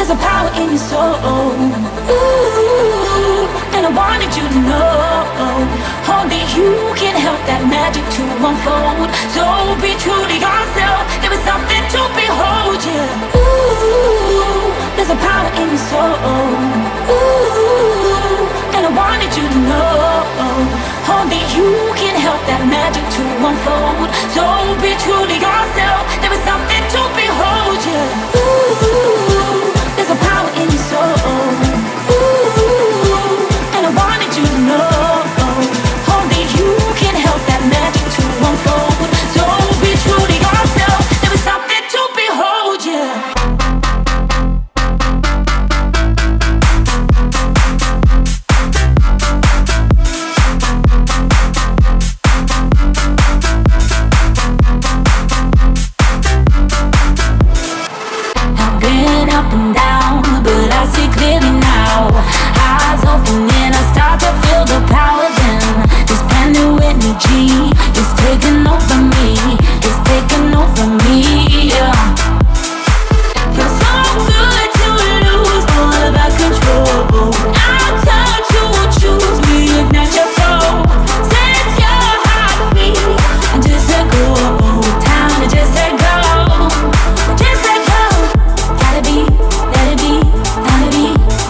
There's a power in your soul. Ooh, and I wanted you to know only you can help that magic to unfold. So be true to yourself. There is something to behold, yeah. Ooh, there's a power in your soul. Ooh, and I wanted you to know only you can help that magic to unfold. So be true to yourself. There is something to behold, yeah. Ooh, there's a power in your soul. Ooh, and I wanted you to know only you can help that magic to unfold. So be true to yourself. There is something to behold, yeah. Up and down, but I see clearly now. Eyes open and I start to feel the power. Then this brand new energy is taking over me. It's taking over me, yeah. Feels so good to lose all of our control. I'm time to choose, reignite your soul. Set your heart free and just let go. Time to just let go. Just let go. Gotta be, let it be, gotta be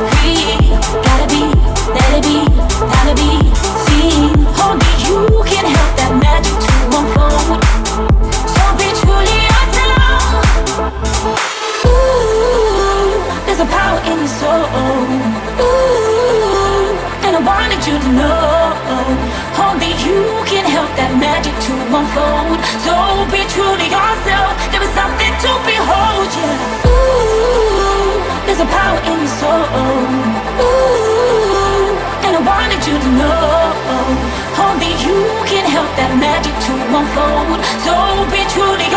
free. Gotta be, let it be, gotta be seen. Only you can help that magic to unfold. So be truly yourself. Ooh, there's a power in your soul. Ooh, and I wanted you to know only you can help that magic to unfold. So be true to yourself. There is something to behold, yeah. Ooh, there's a power in your soul. Ooh, and I wanted you to know only you can help that magic to unfold. So be true to yourself.